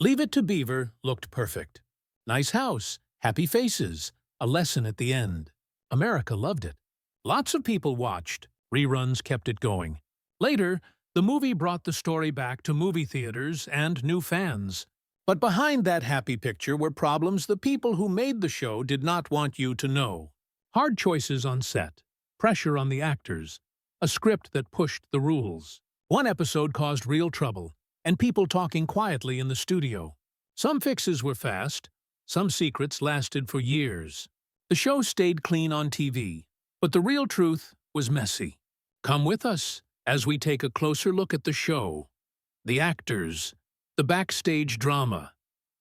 Leave It to Beaver looked perfect. Nice house, happy faces, a lesson at the end. America loved it. Lots of people watched. Reruns kept it going. Later, the movie brought the story back to movie theaters and new fans. But behind that happy picture were problems the people who made the show did not want you to know. Hard choices on set, pressure on the actors, a script that pushed the rules. One episode caused real trouble, and people talking quietly in the studio. Some fixes were fast, some secrets lasted for years. The show stayed clean on TV, but the real truth was messy. Come with us as we take a closer look at the show, the actors, the backstage drama,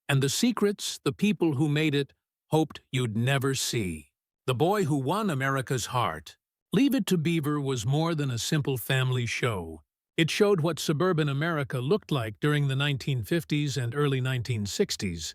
and the secrets the people who made it hoped you'd never see. The Boy Who Won America's Heart. Leave It to Beaver was more than a simple family show. It showed what suburban America looked like during the 1950s and early 1960s.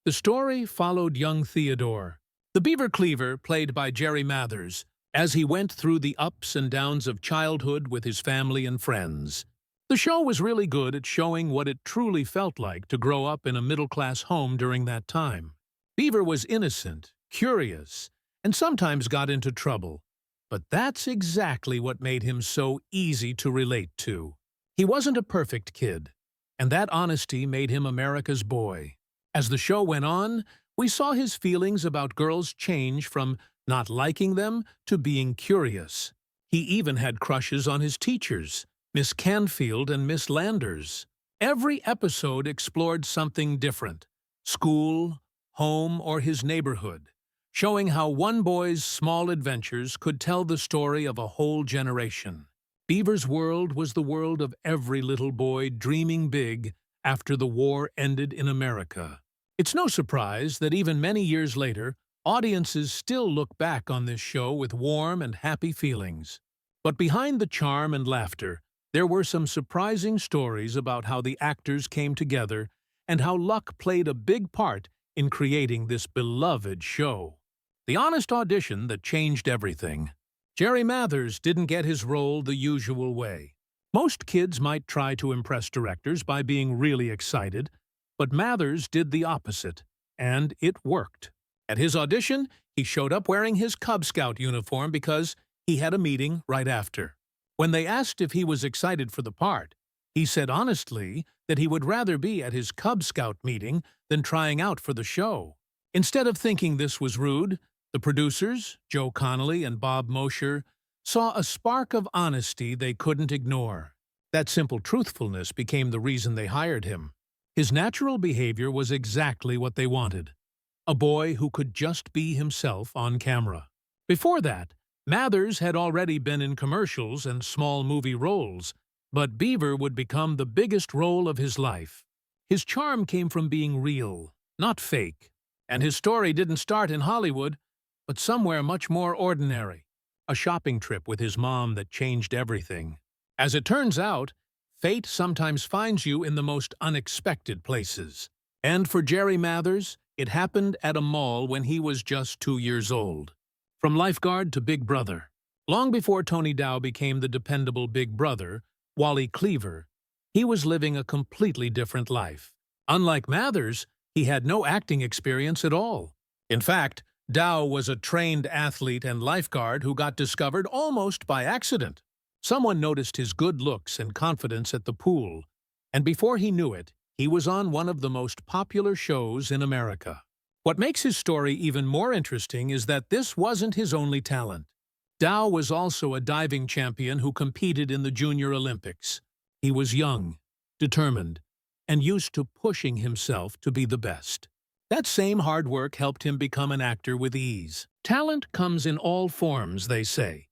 The story followed young Theodore, the Beaver Cleaver played by Jerry Mathers, as he went through the ups and downs of childhood with his family and friends. The show was really good at showing what it truly felt like to grow up in a middle-class home during that time. Beaver was innocent, curious, and sometimes got into trouble. But that's exactly what made him so easy to relate to. He wasn't a perfect kid, and that honesty made him America's boy. As the show went on, we saw his feelings about girls change from not liking them to being curious. He even had crushes on his teachers, Miss Canfield and Miss Landers. Every episode explored something different: school, home, or his neighborhood, showing how one boy's small adventures could tell the story of a whole generation. Beaver's world was the world of every little boy dreaming big after the war ended in America. It's no surprise that even many years later, audiences still look back on this show with warm and happy feelings. But behind the charm and laughter, there were some surprising stories about how the actors came together and how luck played a big part in creating this beloved show. The honest audition that changed everything. Jerry Mathers didn't get his role the usual way. Most kids might try to impress directors by being really excited, but Mathers did the opposite, and it worked. At his audition, he showed up wearing his Cub Scout uniform because he had a meeting right after. When they asked if he was excited for the part, he said honestly that he would rather be at his Cub Scout meeting than trying out for the show. Instead of thinking this was rude, the producers, Joe Connolly and Bob Mosher, saw a spark of honesty they couldn't ignore. That simple truthfulness became the reason they hired him. His natural behavior was exactly what they wanted. A boy who could just be himself on camera. Before that, Mathers had already been in commercials and small movie roles, but Beaver would become the biggest role of his life. His charm came from being real, not fake. And his story didn't start in Hollywood, but somewhere much more ordinary. A shopping trip with his mom that changed everything. As it turns out, fate sometimes finds you in the most unexpected places. And for Jerry Mathers, it happened at a mall when he was just 2 years old. From lifeguard to Big Brother. Long before Tony Dow became the dependable Big Brother, Wally Cleaver, he was living a completely different life. Unlike Mathers, he had no acting experience at all. In fact, Dow was a trained athlete and lifeguard who got discovered almost by accident. Someone noticed his good looks and confidence at the pool, and before he knew it, he was on one of the most popular shows in America. What makes his story even more interesting is that this wasn't his only talent. Dow was also a diving champion who competed in the Junior Olympics. He was young, determined, and used to pushing himself to be the best. That same hard work helped him become an actor with ease. Talent comes in all forms, they say.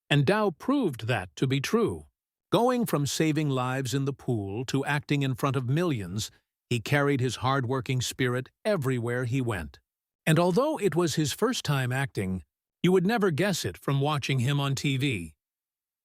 And Dow proved that to be true. Going from saving lives in the pool to acting in front of millions, he carried his hard-working spirit everywhere he went. And although it was his first time acting, you would never guess it from watching him on TV.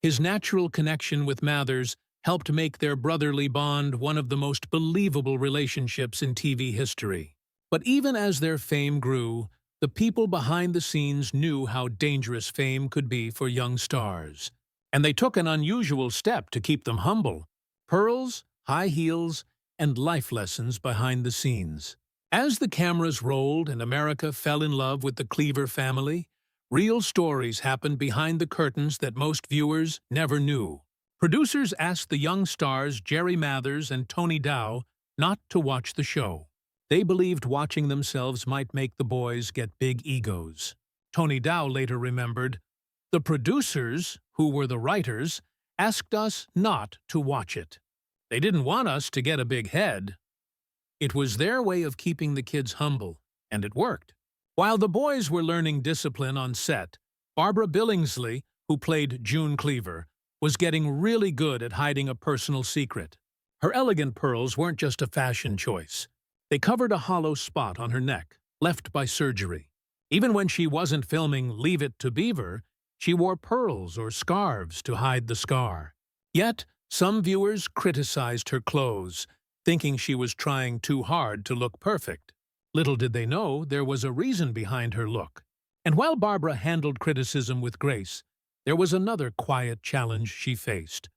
His natural connection with Mathers helped make their brotherly bond one of the most believable relationships in TV history. But even as their fame grew, the people behind the scenes knew how dangerous fame could be for young stars. And they took an unusual step to keep them humble. Pearls, high heels, and life lessons behind the scenes. As the cameras rolled and America fell in love with the Cleaver family, real stories happened behind the curtains that most viewers never knew. Producers asked the young stars Jerry Mathers and Tony Dow not to watch the show. They believed watching themselves might make the boys get big egos. Tony Dow later remembered, "The producers, who were the writers, asked us not to watch it. They didn't want us to get a big head." It was their way of keeping the kids humble, and it worked. While the boys were learning discipline on set, Barbara Billingsley, who played June Cleaver, was getting really good at hiding a personal secret. Her elegant pearls weren't just a fashion choice. They covered a hollow spot on her neck, left by surgery. Even when she wasn't filming Leave It to Beaver, she wore pearls or scarves to hide the scar. Yet, some viewers criticized her clothes, thinking she was trying too hard to look perfect. Little did they know there was a reason behind her look. And while Barbara handled criticism with grace, there was another quiet challenge she faced: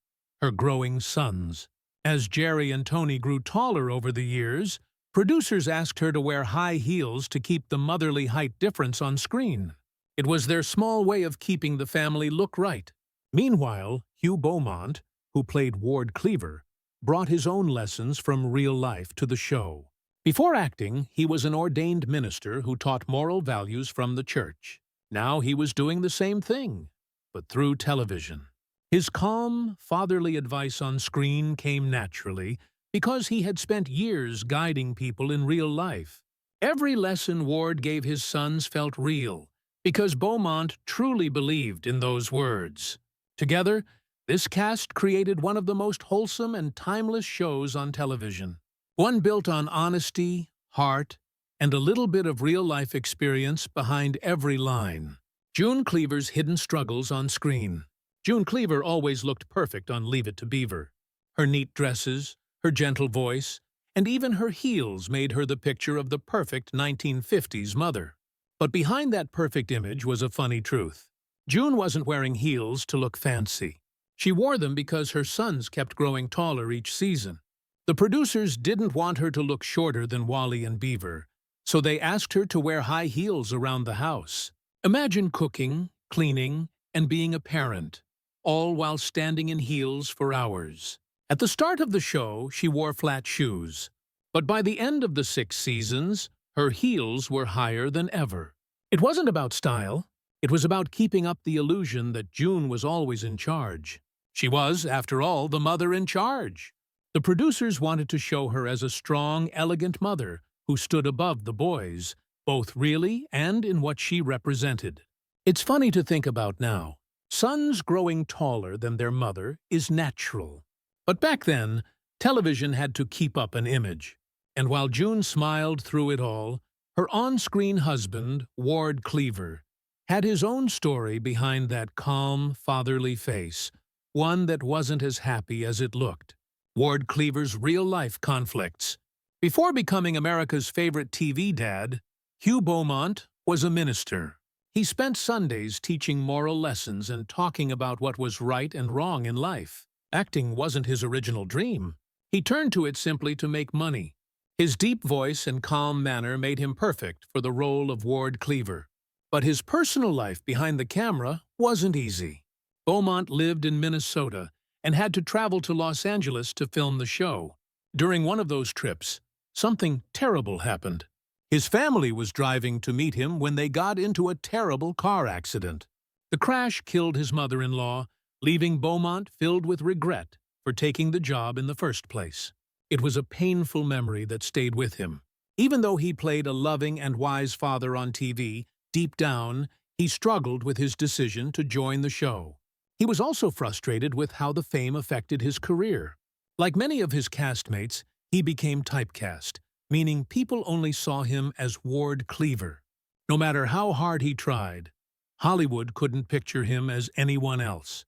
her growing sons. As Jerry and Tony grew taller over the years, producers asked her to wear high heels to keep the motherly height difference on screen. It was their small way of keeping the family look right. Meanwhile, Hugh Beaumont, who played Ward Cleaver, brought his own lessons from real life to the show. Before acting, he was an ordained minister who taught moral values from the church. Now he was doing the same thing, but through television. His calm, fatherly advice on screen came naturally because he had spent years guiding people in real life. Every lesson Ward gave his sons felt real, because Beaumont truly believed in those words. Together, this cast created one of the most wholesome and timeless shows on television. One built on honesty, heart, and a little bit of real-life experience behind every line. June Cleaver's hidden struggles on screen. June Cleaver always looked perfect on Leave It to Beaver. Her neat dresses, her gentle voice, and even her heels made her the picture of the perfect 1950s mother. But behind that perfect image was a funny truth. June wasn't wearing heels to look fancy. She wore them because her sons kept growing taller each season. The producers didn't want her to look shorter than Wally and Beaver, so they asked her to wear high heels around the house. Imagine cooking, cleaning, and being a parent, all while standing in heels for hours. At the start of the show, she wore flat shoes, but by the end of the 6 seasons, her heels were higher than ever. It wasn't about style. It was about keeping up the illusion that June was always in charge. She was, after all, the mother in charge. The producers wanted to show her as a strong, elegant mother who stood above the boys, both really and in what she represented. It's funny to think about now. Sons growing taller than their mother is natural. But back then, television had to keep up an image. And while June smiled through it all, her on-screen husband, Ward Cleaver, had his own story behind that calm, fatherly face, one that wasn't as happy as it looked. Ward Cleaver's real-life conflicts. Before becoming America's favorite TV dad, Hugh Beaumont was a minister. He spent Sundays teaching moral lessons and talking about what was right and wrong in life. Acting wasn't his original dream. He turned to it simply to make money. His deep voice and calm manner made him perfect for the role of Ward Cleaver. But his personal life behind the camera wasn't easy. Beaumont lived in Minnesota and had to travel to Los Angeles to film the show. During one of those trips, something terrible happened. His family was driving to meet him when they got into a terrible car accident. The crash killed his mother-in-law, leaving Beaumont filled with regret for taking the job in the first place. It was a painful memory that stayed with him. Even though he played a loving and wise father on TV, deep down, he struggled with his decision to join the show. He was also frustrated with how the fame affected his career. Like many of his castmates, he became typecast, meaning people only saw him as Ward Cleaver. No matter how hard he tried, Hollywood couldn't picture him as anyone else.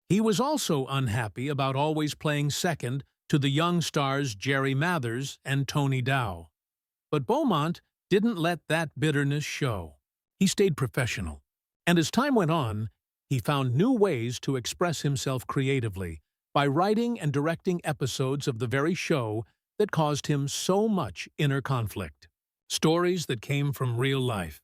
He was also unhappy about always playing second to the young stars Jerry Mathers and Tony Dow. But Beaumont didn't let that bitterness show. He stayed professional. And as time went on, he found new ways to express himself creatively by writing and directing episodes of the very show that caused him so much inner conflict. Stories that came from real life.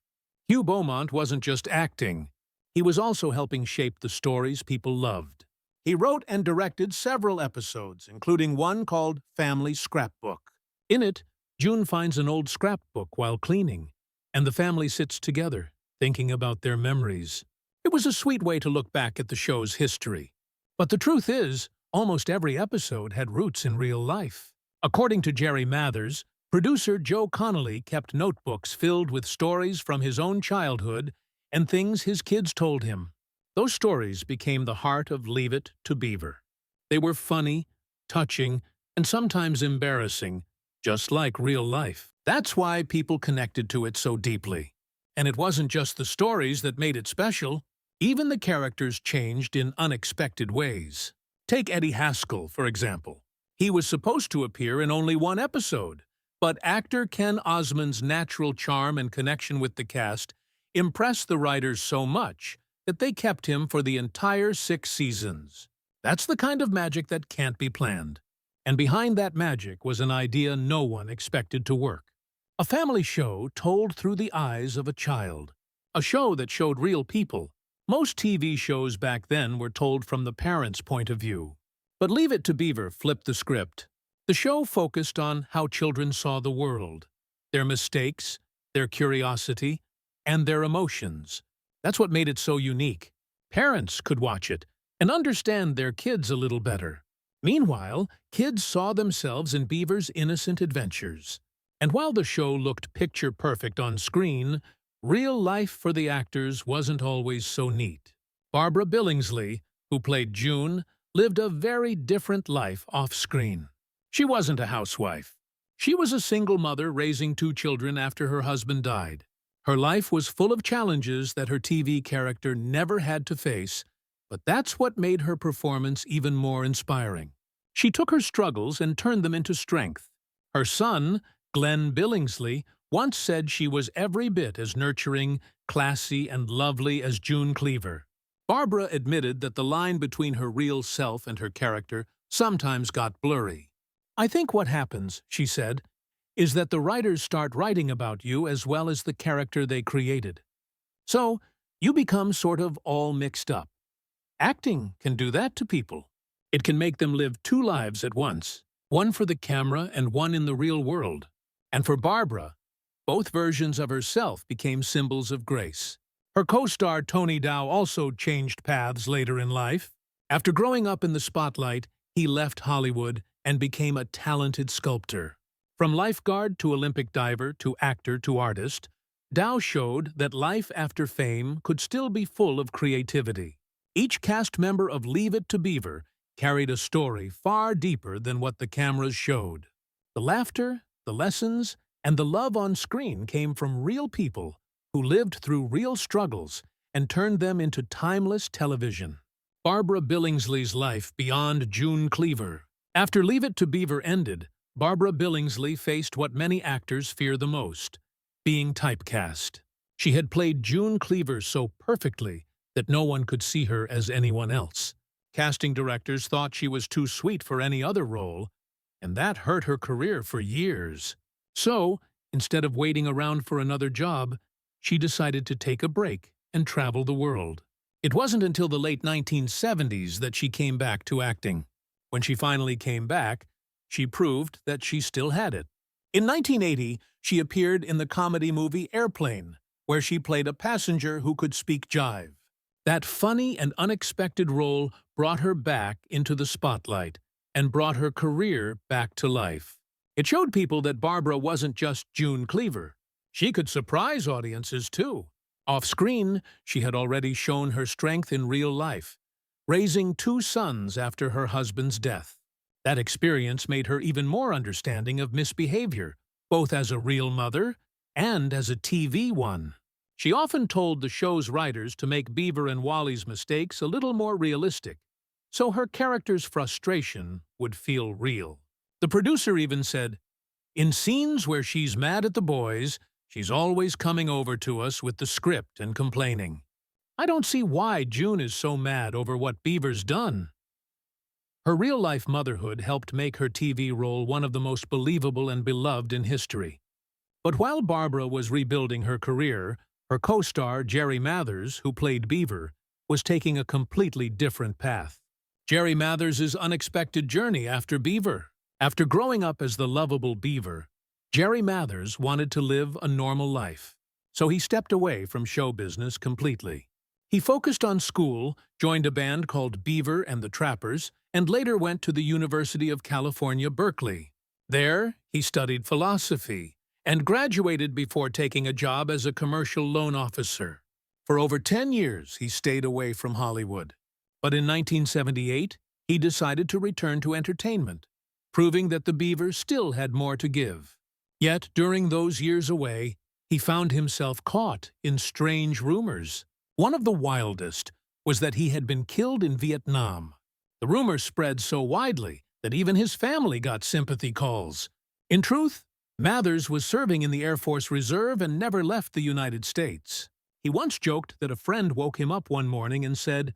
Hugh Beaumont wasn't just acting. He was also helping shape the stories people loved. He wrote and directed several episodes, including one called Family Scrapbook. In it, June finds an old scrapbook while cleaning, and the family sits together, thinking about their memories. It was a sweet way to look back at the show's history. But the truth is, almost every episode had roots in real life. According to Jerry Mathers, producer Joe Connolly kept notebooks filled with stories from his own childhood and things his kids told him. Those stories became the heart of Leave It to Beaver. They were funny, touching, and sometimes embarrassing, just like real life. That's why people connected to it so deeply. And it wasn't just the stories that made it special. Even the characters changed in unexpected ways. Take Eddie Haskell, for example. He was supposed to appear in only one episode, but actor Ken Osmond's natural charm and connection with the cast impressed the writers so much that they kept him for the entire 6 seasons. That's the kind of magic that can't be planned. And behind that magic was an idea no one expected to work. A family show told through the eyes of a child. A show that showed real people. Most TV shows back then were told from the parents' point of view. But Leave It to Beaver flipped the script. The show focused on how children saw the world, their mistakes, their curiosity, and their emotions. That's what made it so unique. Parents could watch it and understand their kids a little better. Meanwhile, kids saw themselves in Beaver's innocent adventures. And while the show looked picture-perfect on screen, real life for the actors wasn't always so neat. Barbara Billingsley, who played June, lived a very different life off-screen. She wasn't a housewife. She was a single mother raising 2 children after her husband died. Her life was full of challenges that her TV character never had to face, but that's what made her performance even more inspiring. She took her struggles and turned them into strength. Her son, Glenn Billingsley, once said she was every bit as nurturing, classy, and lovely as June Cleaver. Barbara admitted that the line between her real self and her character sometimes got blurry. "I think what happens," she said, "is that the writers start writing about you as well as the character they created. So, you become sort of all mixed up. Acting can do that to people. It can make them live 2 lives at once, one for the camera and one in the real world." And for Barbara, both versions of herself became symbols of grace. Her co-star Tony Dow also changed paths later in life. After growing up in the spotlight, he left Hollywood and became a talented sculptor. From lifeguard to Olympic diver to actor to artist, Dow showed that life after fame could still be full of creativity. Each cast member of Leave It to Beaver carried a story far deeper than what the cameras showed. The laughter, the lessons, and the love on screen came from real people who lived through real struggles and turned them into timeless television. Barbara Billingsley's life beyond June Cleaver. After Leave It to Beaver ended, Barbara Billingsley faced what many actors fear the most: being typecast. She had played June Cleaver so perfectly that no one could see her as anyone else. Casting directors thought she was too sweet for any other role, and that hurt her career for years. So, instead of waiting around for another job, she decided to take a break and travel the world. It wasn't until the late 1970s that she came back to acting. When she finally came back, she proved that she still had it. In 1980, she appeared in the comedy movie Airplane, where she played a passenger who could speak jive. That funny and unexpected role brought her back into the spotlight and brought her career back to life. It showed people that Barbara wasn't just June Cleaver. She could surprise audiences, too. Off-screen, she had already shown her strength in real life, raising 2 sons after her husband's death. That experience made her even more understanding of misbehavior, both as a real mother and as a TV one. She often told the show's writers to make Beaver and Wally's mistakes a little more realistic, so her character's frustration would feel real. The producer even said, "In scenes where she's mad at the boys, she's always coming over to us with the script and complaining. I don't see why June is so mad over what Beaver's done." Her real-life motherhood helped make her TV role one of the most believable and beloved in history. But while Barbara was rebuilding her career, her co-star, Jerry Mathers, who played Beaver, was taking a completely different path. Jerry Mathers' unexpected journey after Beaver. After growing up as the lovable Beaver, Jerry Mathers wanted to live a normal life, so he stepped away from show business completely. He focused on school, joined a band called Beaver and the Trappers, and later went to the University of California, Berkeley. There, he studied philosophy and graduated before taking a job as a commercial loan officer. For over 10 years, he stayed away from Hollywood. But in 1978, he decided to return to entertainment, proving that the Beaver still had more to give. Yet, during those years away, he found himself caught in strange rumors. One of the wildest was that he had been killed in Vietnam. The rumor spread so widely that even his family got sympathy calls. In truth, Mathers was serving in the Air Force Reserve and never left the United States. He once joked that a friend woke him up one morning and said,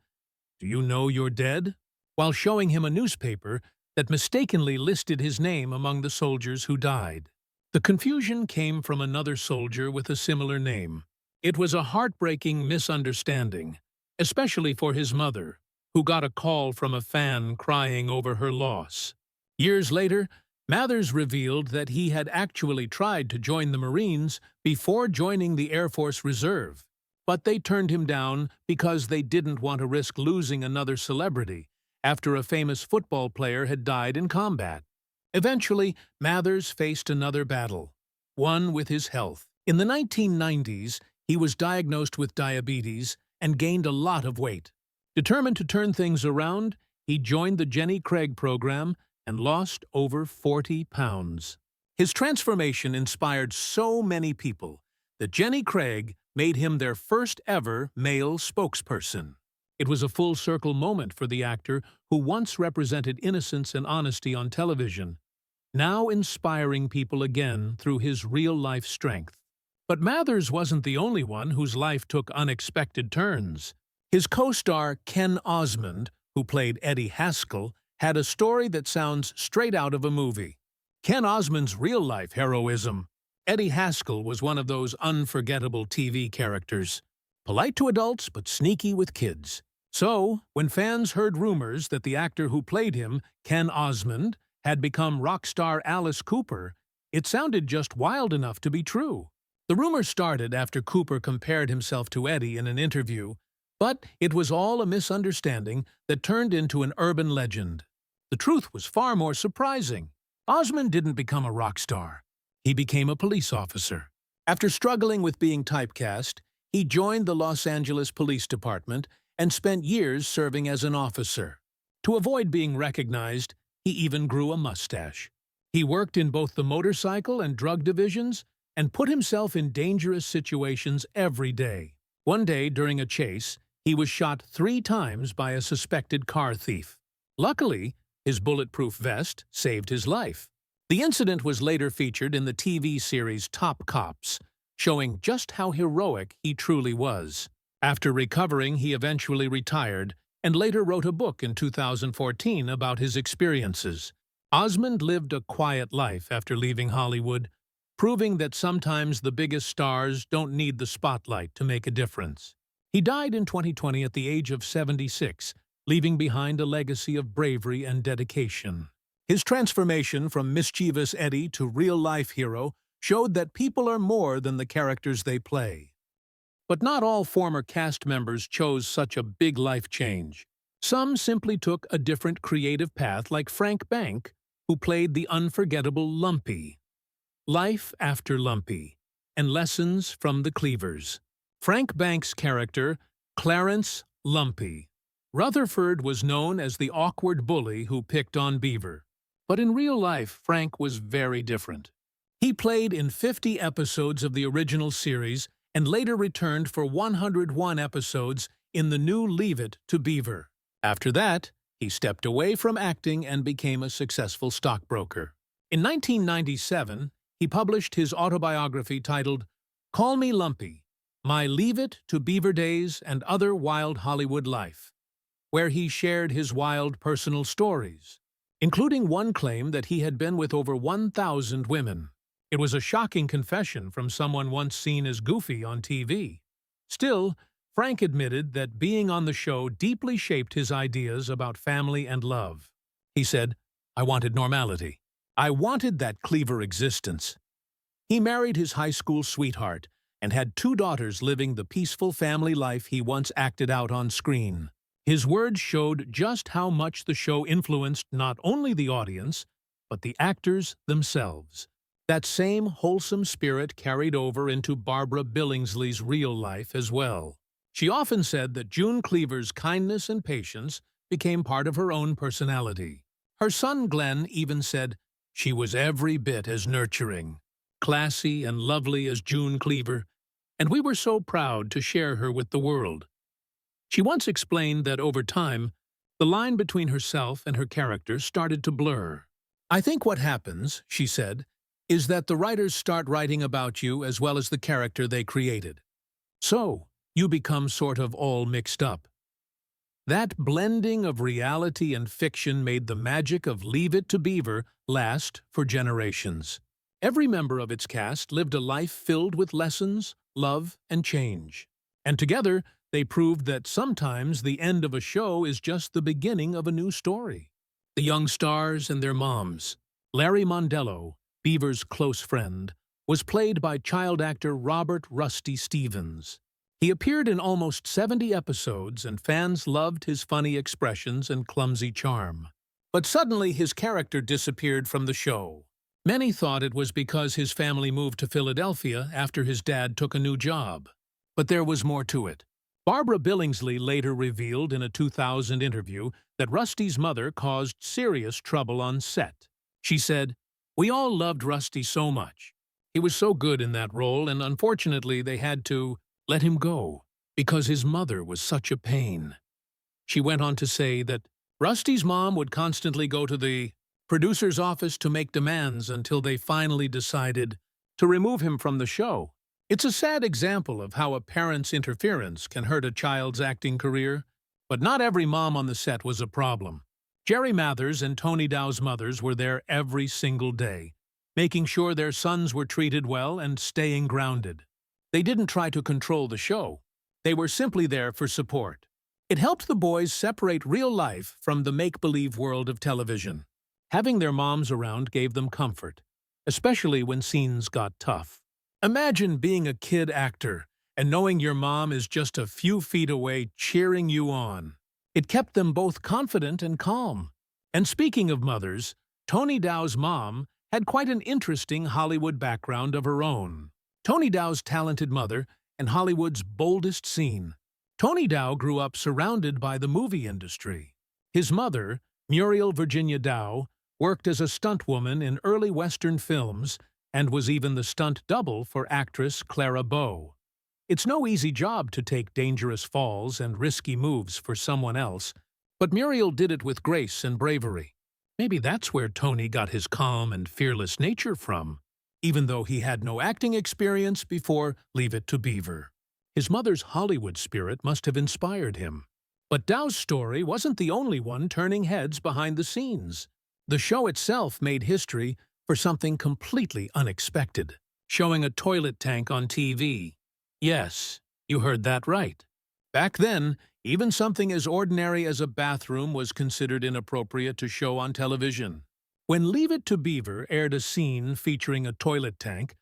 "Do you know you're dead?" while showing him a newspaper that mistakenly listed his name among the soldiers who died. The confusion came from another soldier with a similar name. It was a heartbreaking misunderstanding, especially for his mother, who got a call from a fan crying over her loss. Years later, Mathers revealed that he had actually tried to join the Marines before joining the Air Force Reserve, but they turned him down because they didn't want to risk losing another celebrity after a famous football player had died in combat. Eventually, Mathers faced another battle, one with his health. In the 1990s, he was diagnosed with diabetes and gained a lot of weight. Determined to turn things around, he joined the Jenny Craig program and lost over 40 pounds. His transformation inspired so many people that Jenny Craig made him their first ever male spokesperson. It was a full-circle moment for the actor who once represented innocence and honesty on television, now inspiring people again through his real-life strength. But Mathers wasn't the only one whose life took unexpected turns. His co-star Ken Osmond, who played Eddie Haskell, had a story that sounds straight out of a movie. Ken Osmond's real-life heroism. Eddie Haskell was one of those unforgettable TV characters, polite to adults but sneaky with kids. So, when fans heard rumors that the actor who played him, Ken Osmond, had become rock star Alice Cooper, it sounded just wild enough to be true. The rumor started after Cooper compared himself to Eddie in an interview, but it was all a misunderstanding that turned into an urban legend. The truth was far more surprising. Osmond didn't become a rock star. He became a police officer. After struggling with being typecast, he joined the Los Angeles Police Department and spent years serving as an officer. To avoid being recognized, he even grew a mustache. He worked in both the motorcycle and drug divisions and put himself in dangerous situations every day. One day, during a chase, he was shot 3 times by a suspected car thief. Luckily, his bulletproof vest saved his life. The incident was later featured in the TV series Top Cops, showing just how heroic he truly was. After recovering, he eventually retired and later wrote a book in 2014 about his experiences. Osmond lived a quiet life after leaving Hollywood, proving that sometimes the biggest stars don't need the spotlight to make a difference. He died in 2020 at the age of 76, leaving behind a legacy of bravery and dedication. His transformation from mischievous Eddie to real-life hero showed that people are more than the characters they play. But not all former cast members chose such a big life change. Some simply took a different creative path, like Frank Bank, who played the unforgettable Lumpy. Life after Lumpy, and lessons from the Cleavers. Frank Bank's character, Clarence Lumpy. Rutherford was known as the awkward bully who picked on Beaver. But in real life, Frank was very different. He played in 50 episodes of the original series and later returned for 101 episodes in the new Leave It to Beaver. After that, he stepped away from acting and became a successful stockbroker. In 1997, he published his autobiography titled Call Me Lumpy, My Leave It to Beaver Days and Other Wild Hollywood Life. where he shared his wild personal stories, including one claim that he had been with over 1,000 women. It was a shocking confession from someone once seen as goofy on TV. Still, Frank admitted that being on the show deeply shaped his ideas about family and love. He said, "I wanted normality. I wanted that Cleaver existence." He married his high school sweetheart and had 2 daughters living the peaceful family life he once acted out on screen. His words showed just how much the show influenced not only the audience, but the actors themselves. That same wholesome spirit carried over into Barbara Billingsley's real life as well. She often said that June Cleaver's kindness and patience became part of her own personality. Her son Glenn even said she was every bit as nurturing, classy and lovely as June Cleaver, and we were so proud to share her with the world. She once explained that over time, the line between herself and her character started to blur. "I think what happens," she said, "is that the writers start writing about you as well as the character they created. So, you become sort of all mixed up." That blending of reality and fiction made the magic of Leave It to Beaver last for generations. Every member of its cast lived a life filled with lessons, love, and change. And together, they proved that sometimes the end of a show is just the beginning of a new story. The young stars and their moms. Larry Mondello, Beaver's close friend, was played by child actor Robert "Rusty" Stevens. He appeared in almost 70 episodes, and fans loved his funny expressions and clumsy charm. But suddenly his character disappeared from the show. Many thought it was because his family moved to Philadelphia after his dad took a new job. But there was more to it. Barbara Billingsley later revealed in a 2000 interview that Rusty's mother caused serious trouble on set. She said, "We all loved Rusty so much. He was so good in that role, and unfortunately they had to let him go because his mother was such a pain." She went on to say that Rusty's mom would constantly go to the producer's office to make demands until they finally decided to remove him from the show. It's a sad example of how a parent's interference can hurt a child's acting career, but not every mom on the set was a problem. Jerry Mathers and Tony Dow's mothers were there every single day, making sure their sons were treated well and staying grounded. They didn't try to control the show. They were simply there for support. It helped the boys separate real life from the make-believe world of television. Having their moms around gave them comfort, especially when scenes got tough. Imagine being a kid actor and knowing your mom is just a few feet away cheering you on. It kept them both confident and calm. And speaking of mothers, Tony Dow's mom had quite an interesting Hollywood background of her own. Tony Dow's talented mother and Hollywood's boldest scene. Tony Dow grew up surrounded by the movie industry. His mother, Muriel Virginia Dow, worked as a stuntwoman in early Western films and was even the stunt double for actress Clara Bow. It's no easy job to take dangerous falls and risky moves for someone else, but Muriel did it with grace and bravery. Maybe that's where Tony got his calm and fearless nature from, even though he had no acting experience before Leave It to Beaver. His mother's Hollywood spirit must have inspired him. But Dow's story wasn't the only one turning heads behind the scenes. The show itself made history for something completely unexpected, showing a toilet tank on TV. Yes, you heard that right. Back then, even something as ordinary as a bathroom was considered inappropriate to show on television. When Leave It to Beaver aired a scene featuring a toilet tank,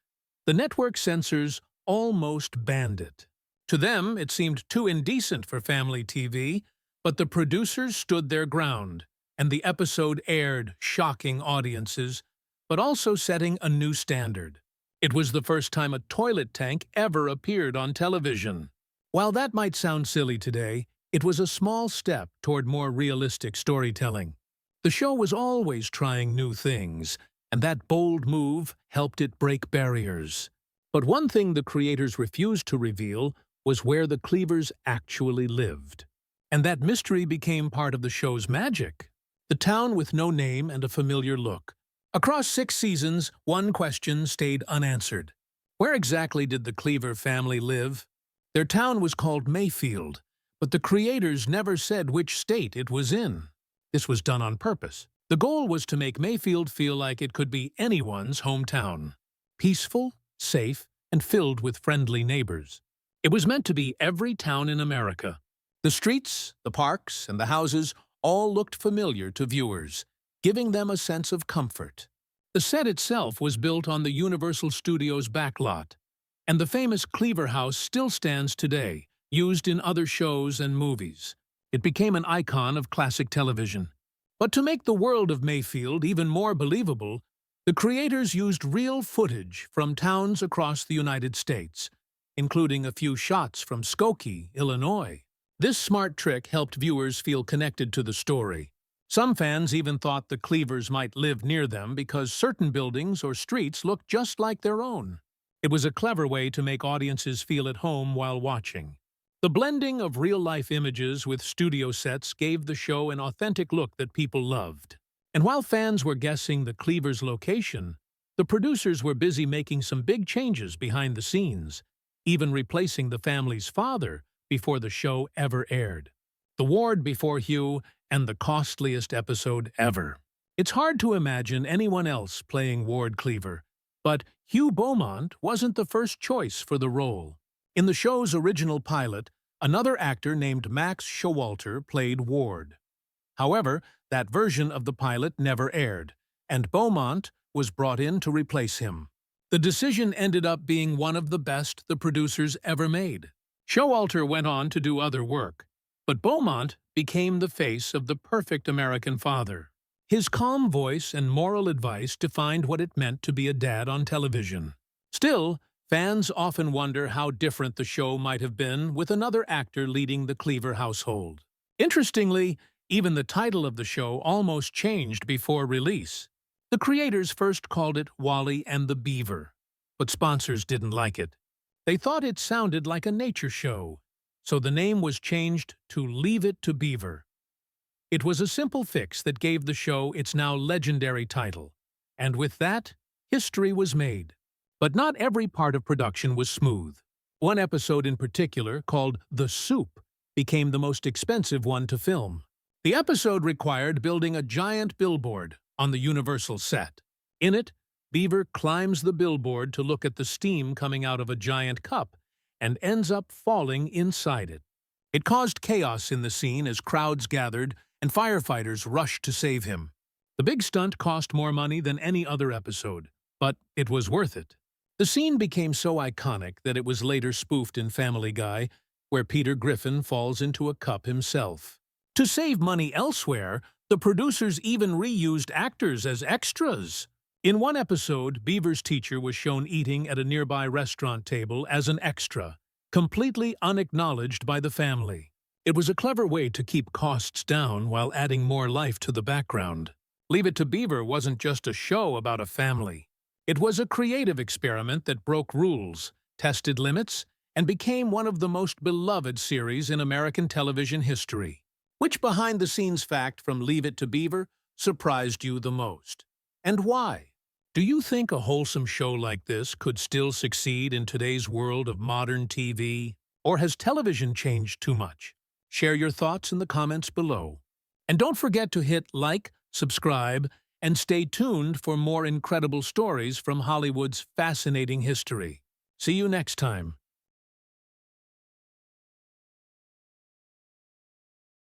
the network censors almost banned it. To them, it seemed too indecent for family TV, but the producers stood their ground, and the episode aired, shocking audiences, but also setting a new standard. It was the first time a toilet tank ever appeared on television. While that might sound silly today, it was a small step toward more realistic storytelling. The show was always trying new things, and that bold move helped it break barriers. But one thing the creators refused to reveal was where the Cleavers actually lived. And that mystery became part of the show's magic. The town with no name and a familiar look. Across 6 seasons, one question stayed unanswered. Where exactly did the Cleaver family live? Their town was called Mayfield, but the creators never said which state it was in. This was done on purpose. The goal was to make Mayfield feel like it could be anyone's hometown. Peaceful, safe, and filled with friendly neighbors. It was meant to be every town in America. The streets, the parks, and the houses all looked familiar to viewers, giving them a sense of comfort. The set itself was built on the Universal Studios backlot, and the famous Cleaver House still stands today, used in other shows and movies. It became an icon of classic television. But to make the world of Mayfield even more believable, the creators used real footage from towns across the United States, including a few shots from Skokie, Illinois. This smart trick helped viewers feel connected to the story. Some fans even thought the Cleavers might live near them because certain buildings or streets looked just like their own. It was a clever way to make audiences feel at home while watching. The blending of real-life images with studio sets gave the show an authentic look that people loved. And while fans were guessing the Cleavers' location, the producers were busy making some big changes behind the scenes, even replacing the family's father before the show ever aired. The Ward before Hugh, and the costliest episode ever. It's hard to imagine anyone else playing Ward Cleaver, but Hugh Beaumont wasn't the first choice for the role. In the show's original pilot, another actor named Max Showalter played Ward. However, that version of the pilot never aired, and Beaumont was brought in to replace him. The decision ended up being one of the best the producers ever made. Showalter went on to do other work, but Beaumont became the face of the perfect American father. His calm voice and moral advice defined what it meant to be a dad on television. Still, fans often wonder how different the show might have been with another actor leading the Cleaver household. Interestingly, even the title of the show almost changed before release. The creators first called it Wally and the Beaver, but sponsors didn't like it. They thought it sounded like a nature show, so the name was changed to Leave It to Beaver. It was a simple fix that gave the show its now legendary title, and with that, history was made. But not every part of production was smooth. One episode in particular, called The Soup, became the most expensive one to film. The episode required building a giant billboard on the Universal set. In it, Beaver climbs the billboard to look at the steam coming out of a giant cup, and ends up falling inside it. It caused chaos in the scene as crowds gathered and firefighters rushed to save him. The big stunt cost more money than any other episode, but it was worth it. The scene became so iconic that it was later spoofed in Family Guy, where Peter Griffin falls into a cup himself. To save money elsewhere, the producers even reused actors as extras. In one episode, Beaver's teacher was shown eating at a nearby restaurant table as an extra, completely unacknowledged by the family. It was a clever way to keep costs down while adding more life to the background. Leave It to Beaver wasn't just a show about a family. It was a creative experiment that broke rules, tested limits, and became one of the most beloved series in American television history. Which behind-the-scenes fact from Leave It to Beaver surprised you the most? And why? Do you think a wholesome show like this could still succeed in today's world of modern TV? Or has television changed too much? Share your thoughts in the comments below. And don't forget to hit like, subscribe, and stay tuned for more incredible stories from Hollywood's fascinating history. See you next time.